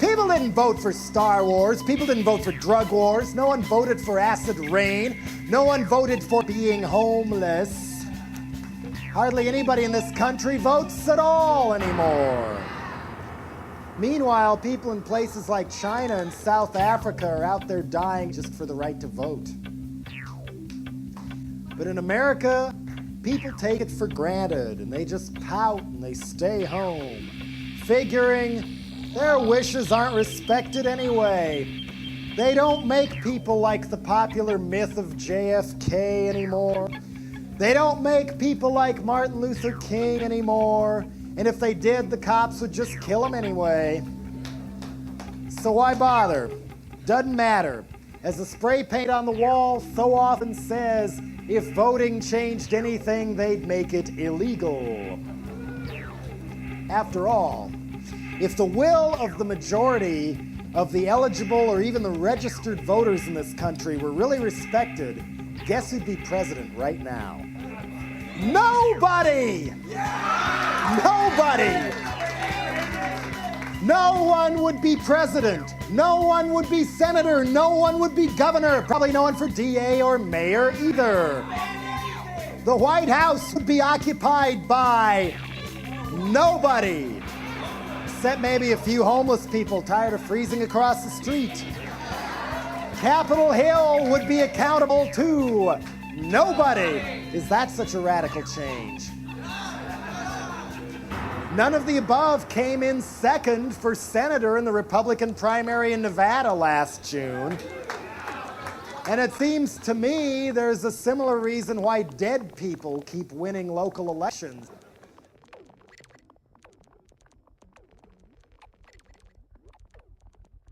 People didn't vote for Star Wars. People didn't vote for drug wars. No one voted for acid rain. No one voted for being homeless. Hardly anybody in this country votes at all anymore. Meanwhile, people in places like China and South Africa are out there dying just for the right to vote. But in America, people take it for granted and they just pout and they stay home, figuring their wishes aren't respected anyway. They don't make people like the popular myth of JFK anymore. They don't make people like Martin Luther King anymore. And if they did, the cops would just kill them anyway. So why bother? Doesn't matter. As the spray paint on the wall so often says, if voting changed anything, they'd make it illegal. After all, if the will of the majority of the eligible or even the registered voters in this country were really respected, guess who'd be president right now? Nobody! Nobody! No one would be president. No one would be senator. No one would be governor. Probably no one for DA or mayor either. The White House would be occupied by nobody. Except maybe a few homeless people tired of freezing across the street. Capitol Hill would be accountable to nobody. Is that such a radical change? None of the above came in second for senator in the Republican primary in Nevada last June. And it seems to me there's a similar reason why dead people keep winning local elections.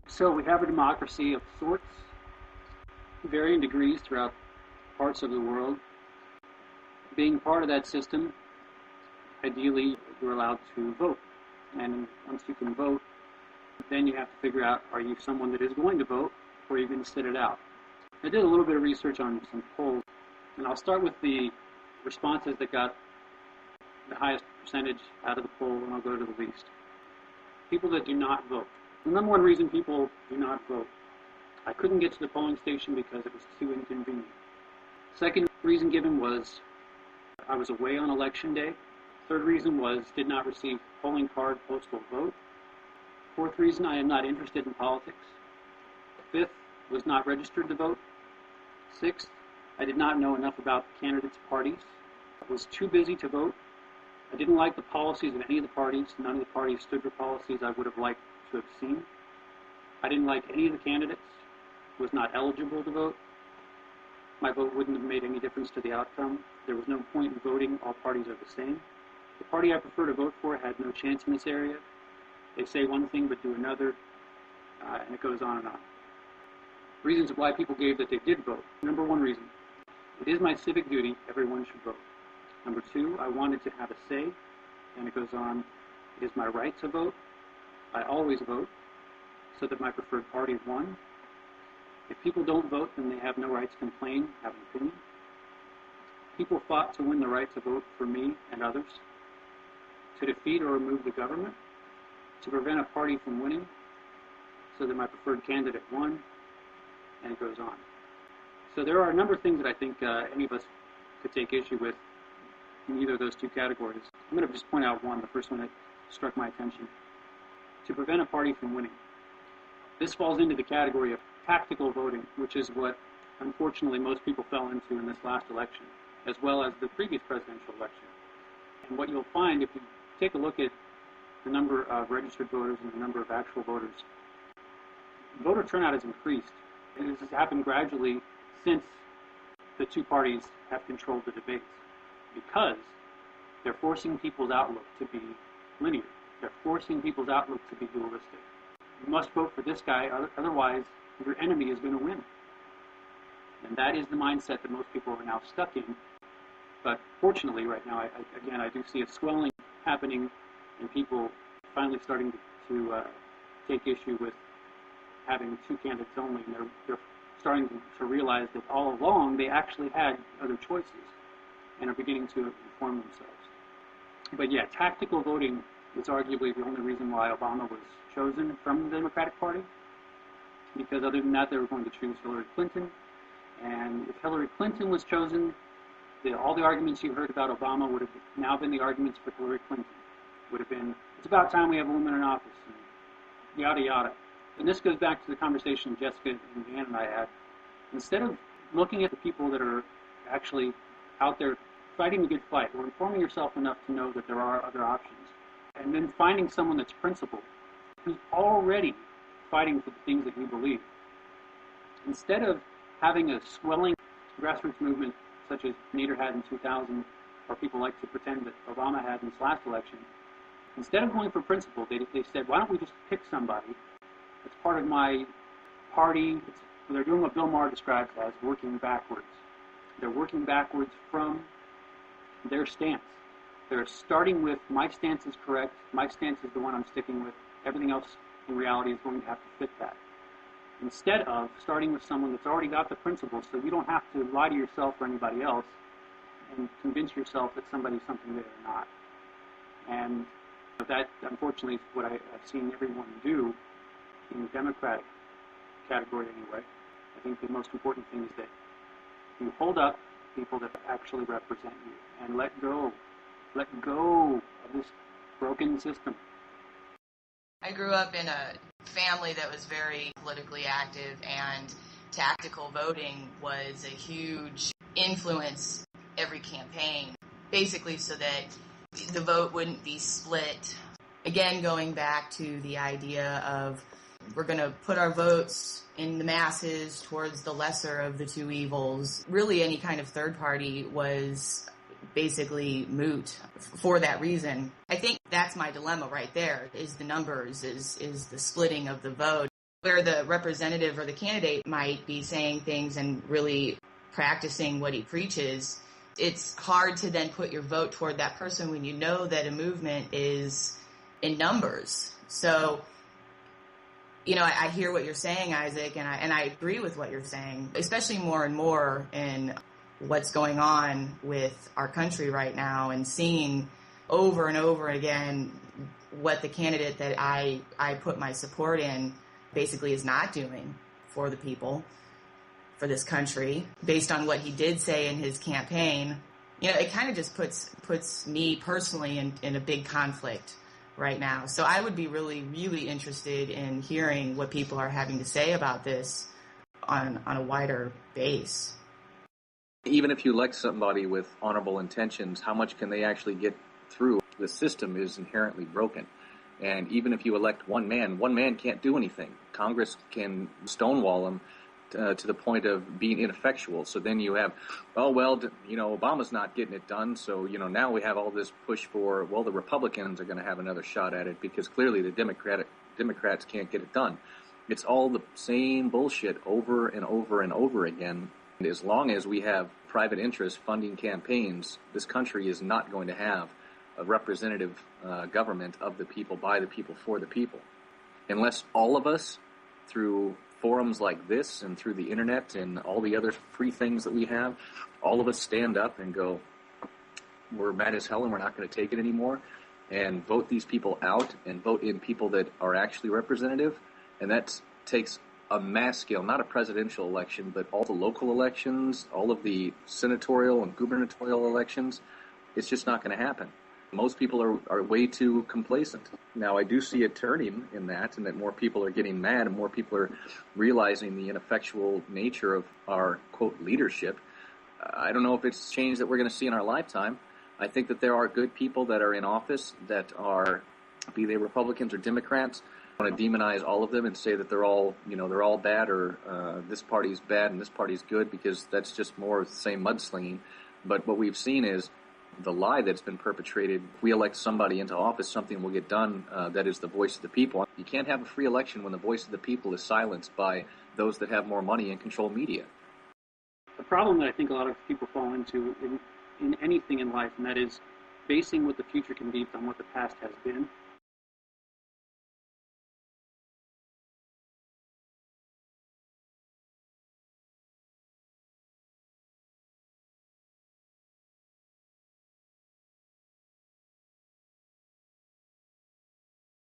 So we have a democracy of sorts, varying degrees throughout parts of the world. Being part of that system, ideally you're allowed to vote. And once you can vote, then you have to figure out, are you someone that is going to vote, or are you going to sit it out? I did a little bit of research on some polls, and I'll start with the responses that got the highest percentage out of the poll, and I'll go to the least. People that do not vote. The number one reason people do not vote: I couldn't get to the polling station because it was too inconvenient. Second reason given was I was away on election day. Third reason was did not receive polling card postal vote. Fourth reason, I am not interested in politics. Fifth, was not registered to vote. Sixth, I did not know enough about the candidates' parties. I was too busy to vote. I didn't like the policies of any of the parties. None of the parties stood for policies I would have liked to have seen. I didn't like any of the candidates. Was not eligible to vote. My vote wouldn't have made any difference to the outcome. There was no point in voting. All parties are the same. The party I prefer to vote for had no chance in this area. They say one thing but do another, and it goes on and on. Reasons of why people gave that they did vote. Number one reason, it is my civic duty, everyone should vote. Number two, I wanted to have a say, and it goes on, it is my right to vote. I always vote, so that my preferred party won. If people don't vote, then they have no right to complain, have an opinion. People fought to win the right to vote for me and others, to defeat or remove the government, to prevent a party from winning, so that my preferred candidate won, and it goes on. So there are a number of things that I think any of us could take issue with in either of those two categories. I'm going to just point out one, the first one that struck my attention. To prevent a party from winning. This falls into the category of tactical voting, which is what, unfortunately, most people fell into in this last election, as well as the previous presidential election. And what you'll find, if you take a look at the number of registered voters and the number of actual voters, voter turnout has increased. And this has happened gradually since the two parties have controlled the debates, because they're forcing people's outlook to be linear. They're forcing people's outlook to be dualistic. You must vote for this guy, otherwise your enemy is going to win. And that is the mindset that most people are now stuck in. But fortunately, right now, I do see a swelling happening and people finally starting to take issue with having two candidates only. And they're starting to realize that all along they actually had other choices and are beginning to inform themselves. But yeah, tactical voting It's arguably the only reason why Obama was chosen from the Democratic Party, because other than that, they were going to choose Hillary Clinton. And if Hillary Clinton was chosen, all the arguments you heard about Obama would have now been the arguments for Hillary Clinton. Would have been, it's about time we have a woman in office, and yada yada. And this goes back to the conversation Jessica and DeAnn and I had. Instead of looking at the people that are actually out there fighting a good fight, or informing yourself enough to know that there are other options, and then finding someone that's principled, who's already fighting for the things that you believe, instead of having a swelling grassroots movement such as Nader had in 2000, or people like to pretend that Obama had in this last election, instead of going for principle, they said, why don't we just pick somebody that's part of my party? They're doing what Bill Maher describes as working backwards. They're working backwards from their stance. They're starting with, my stance is correct, my stance is the one I'm sticking with, everything else in reality is going to have to fit that. Instead of starting with someone that's already got the principles, so you don't have to lie to yourself or anybody else and convince yourself that somebody's something they're not. And that, unfortunately, is what I've seen everyone do in the Democratic category anyway. I think the most important thing is that you hold up people that actually represent you and let go of this broken system. I grew up in a family that was very politically active, and tactical voting was a huge influence every campaign, basically so that the vote wouldn't be split. Again, going back to the idea of we're going to put our votes in the masses towards the lesser of the two evils. Really, any kind of third party was basically moot for that reason. I think that's my dilemma right there, is the numbers, is the splitting of the vote, where the representative or the candidate might be saying things and really practicing what he preaches. It's hard to then put your vote toward that person when you know that a movement is in numbers. So, you know, I hear what you're saying, Isaac, and I agree with what you're saying, especially more and more in what's going on with our country right now, and seeing over and over again what the candidate that I put my support in basically is not doing for the people, for this country, based on what he did say in his campaign. You know, it kind of just puts me personally in a big conflict right now. So I would be really, really interested in hearing what people are having to say about this on a wider base. Even if you elect somebody with honorable intentions, how much can they actually get through? The system is inherently broken. And even if you elect one man can't do anything. Congress can stonewall him to the point of being ineffectual. So then you have, Obama's not getting it done. So, now we have all this push for, the Republicans are going to have another shot at it because clearly the Democrats can't get it done. It's all the same bullshit over and over and over again. And as long as we have private interests funding campaigns, this country is not going to have a representative government of the people, by the people, for the people. Unless all of us, through forums like this and through the internet and all the other free things that we have, all of us stand up and go, we're mad as hell and we're not going to take it anymore, and vote these people out and vote in people that are actually representative. And that takes a mass scale, not a presidential election, but all the local elections, all of the senatorial and gubernatorial elections. It's just not going to happen. Most people are way too complacent. Now, I do see it turning in that, and that more people are getting mad and more people are realizing the ineffectual nature of our, quote, leadership. I don't know if it's change that we're going to see in our lifetime. I think that there are good people that are in office that are, be they Republicans or Democrats, want to demonize all of them and say that they're all bad, or this party's bad and this party's good, because that's just more of the same mudslinging. But what we've seen is the lie that's been perpetrated. If we elect somebody into office, something will get done that is the voice of the people. You can't have a free election when the voice of the people is silenced by those that have more money and control media. The problem that I think a lot of people fall into in anything in life, and that is basing what the future can be on what the past has been.